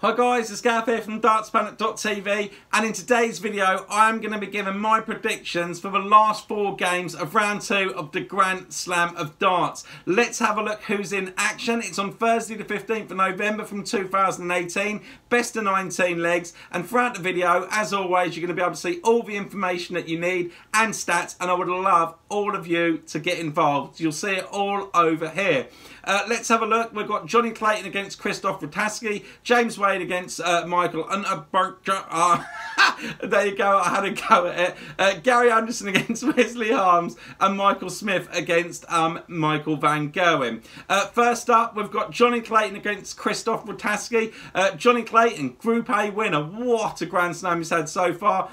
Hi guys, it's Gav here from dartsplanet.tv, and in today's video I am going to be giving my predictions for the last 4 games of round 2 of the Grand Slam of Darts. Let's have a look who's in action. It's on Thursday the 15th of November from 2018, best of 19 legs, and throughout the video, as always, you're going to be able to see all the information that you need and stats, and I would love all of you to get involved. You'll see it all over here. Let's have a look. We've got Johnny Clayton against Christoph, Metesky, James Wade against Michael Unsworth. There you go, I had a go at it. Gary Anderson against Wesley, and Michael Smith against Michael van Gerwen. First up, we've got Johnny Clayton against Christoph, Metesky. Johnny Clayton, Group A winner. What a Grand Slam he's had so far.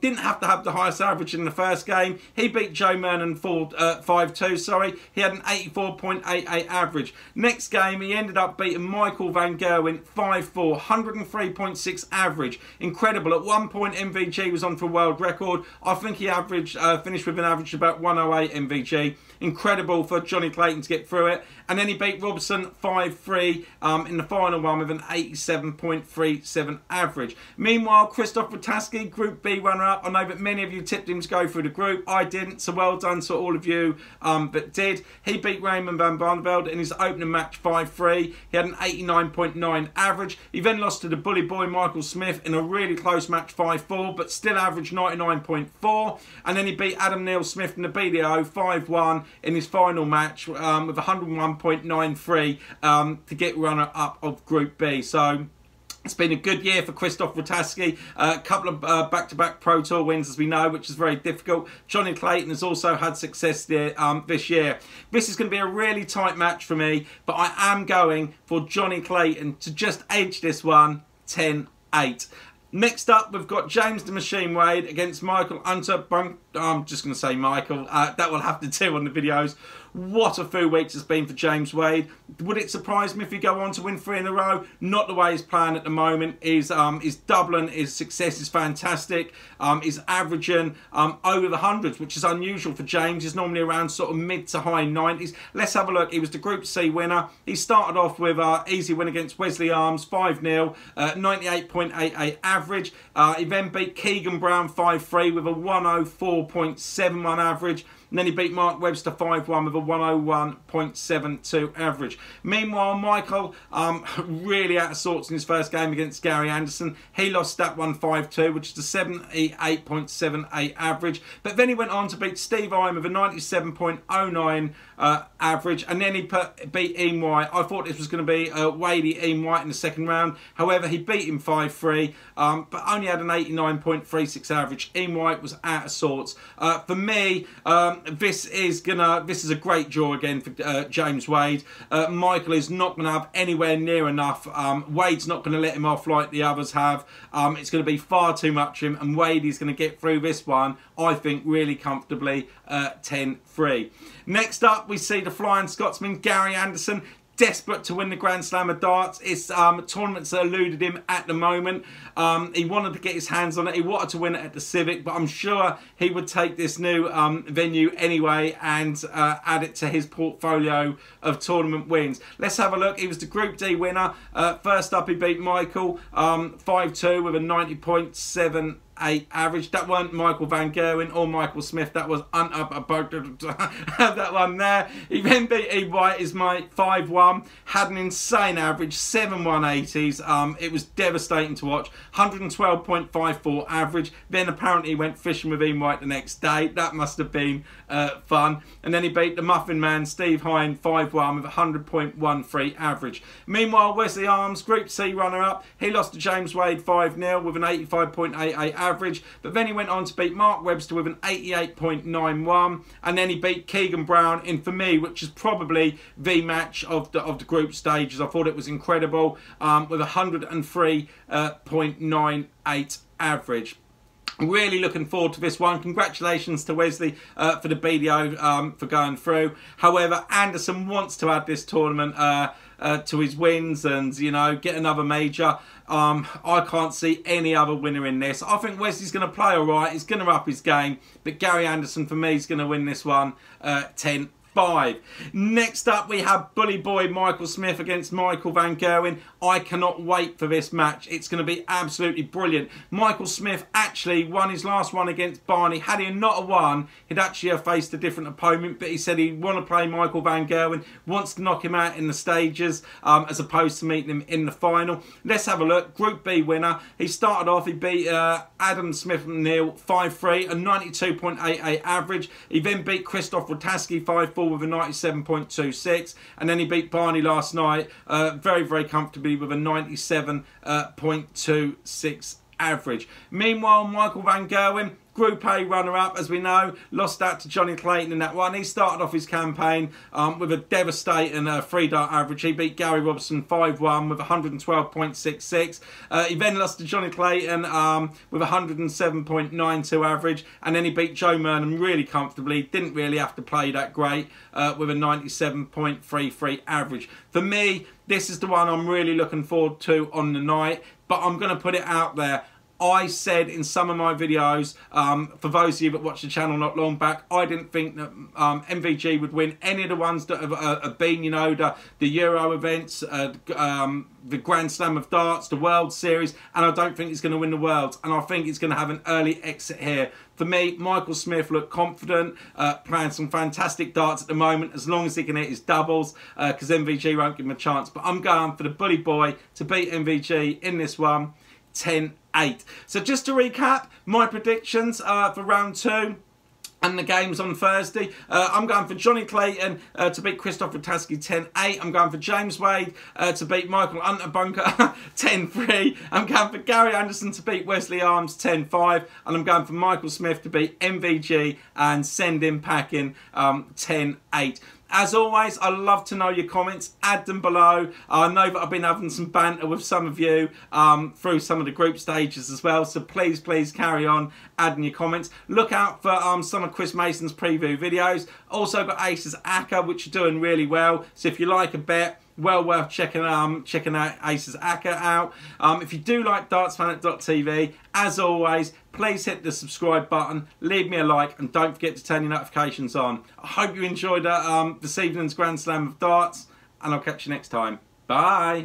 Didn't have to have the highest average in the first game. He beat Joe Mernon 5-2, sorry. He had an 84.88 average. Next game, he ended up beating Michael van Gerwen 5-4, 103.6 average. Incredible. At one point, MVG was on for a world record. I think he finished with an average of about 108 MVG. Incredible for Johnny Clayton to get through it. And then he beat Robson 5-3 in the final one with an 87.37 average. Meanwhile, Christoph Metesky, Group B runner-up. I know that many of you tipped him to go through the group. I didn't, so well done to all of you that did. He beat Raymond van Barneveld in his opening match 5-3. He had an 89.9 average. He then lost to the bully boy Michael Smith in a really close match 5-4, but still averaged 99.4. And then he beat Adam Neil Smith in the BDO 5-1 in his final match with 101.93 to get runner-up of Group B. So it's been a good year for Christoph Metesky. A couple of back-to-back Pro Tour wins, as we know, which is very difficult. Johnny Clayton has also had success there, this year. This is going to be a really tight match for me, but I am going for Johnny Clayton to just edge this one 10-8. Next up, we've got James the Machine Wade against Michael Unsworth. I'm just going to say Michael. That will have to do on the videos. What a few weeks it's been for James Wade. Would it surprise me if he go on to win 3 in a row? Not the way he's playing at the moment. He's doubling. His success is fantastic. He's averaging over the hundreds, which is unusual for James. He's normally around sort of mid to high 90s. Let's have a look. He was the Group C winner. He started off with an easy win against Wesley 5-0, 98.88 average. He then beat Keegan Brown 5-3 with a 104.71 average. And then he beat Mark Webster 5-1 with a 101.72 average. Meanwhile, Michael really out of sorts in his first game against Gary Anderson. He lost that one 5-2, which is a 78.78 average. But then he went on to beat Steve Iron with a 97.09 average. And then he beat Ian White. I thought this was going to be Wadey Ian White in the second round. However, he beat him 5-3, but only had an 89.36 average. Ian White was out of sorts. For me, this is a great draw again for James Wade. Michael is not going to have anywhere near enough. Wade's not going to let him off like the others have. It's going to be far too much for him, and Wade is going to get through this one, I think, really comfortably 10-3. Next up, we see the Flying Scotsman, Gary Anderson. Desperate to win the Grand Slam of Darts. It's tournaments that eluded him at the moment. He wanted to get his hands on it. He wanted to win it at the Civic, but I'm sure he would take this new venue anyway and add it to his portfolio of tournament wins. Let's have a look. He was the Group D winner. First up, he beat Michael 5-2 with a 90.78 average. That wasn't Michael van Gerwen or Michael Smith. That was that one there. He then beat E. White, his mate, 5-1. Had an insane average, 7 180s. It was devastating to watch. 112.54 average. Then apparently he went fishing with Ian White the next day. That must have been fun. And then he beat the Muffin Man, Steve Hine, 5-1 with a 100.13 average. Meanwhile, Wesley Group C runner-up. He lost to James Wade 5-0 with an 85.88 average. But then he went on to beat Mark Webster with an 88.91. And then he beat Keegan Brown in, for me, which is probably the match of the group stages. I thought it was incredible with a 103.98 average. Really looking forward to this one. Congratulations to Wesley for the BDO for going through. However, Anderson wants to add this tournament to his wins and, you know, get another major. I can't see any other winner in this. I think Wesley's going to play all right. He's going to up his game. But Gary Anderson, for me, is going to win this one 10-5. 5. Next up, we have Bully Boy Michael Smith against Michael Van Gerwen. I cannot wait for this match. It's going to be absolutely brilliant. Michael Smith actually won his last one against Barney. Had he not won, he'd actually have faced a different opponent, but he said he'd want to play Michael Van Gerwen, wants to knock him out in the stages as opposed to meeting him in the final. Let's have a look. Group B winner. He started off, he beat Adam Smith-Neil 5-3, a 92.88 average. He then beat Christoph 5-4 with a 97.26, and then he beat Barney last night very, very comfortably with a 97.26 average. Meanwhile, Michael Van Gerwen, Group A runner-up, as we know, lost out to Johnny Clayton in that one. He started off his campaign with a devastating 3-dart average. He beat Gary Robson 5-1 with 112.66. He then lost to Johnny Clayton with 107.92 average, and then he beat Joe Murnham really comfortably. Didn't really have to play that great with a 97.33 average. For me, this is the one I'm really looking forward to on the night, but I'm going to put it out there. I said in some of my videos, for those of you that watched the channel not long back, I didn't think that MVG would win any of the ones that have been, you know, the Euro events, the Grand Slam of Darts, the World Series, and I don't think he's going to win the Worlds, and I think he's going to have an early exit here. For me, Michael Smith looked confident, playing some fantastic darts at the moment, as long as he can hit his doubles, because MVG won't give him a chance. But I'm going for the Bully Boy to beat MVG in this one, 10-8. So just to recap, my predictions for round 2 and the games on Thursday. I'm going for Johnny Clayton to beat Christoph Metesky 10-8. I'm going for James Wade to beat Michael Unterbunker 10-3. I'm going for Gary Anderson to beat Wesley Arms 10-5. And I'm going for Michael Smith to beat MVG and send him packing 10-8. As always, I love to know your comments. Add them below. I know that I've been having some banter with some of you through some of the group stages as well. So please, please carry on adding your comments. Look out for some of Chris Mason's preview videos. Also got Aces Acca, which are doing really well. So if you like a bet, well worth checking out Aces Acca out. If you do like dartsplanet.tv, as always, please hit the subscribe button, leave me a like, and don't forget to turn your notifications on. I hope you enjoyed this evening's Grand Slam of Darts, and I'll catch you next time. Bye.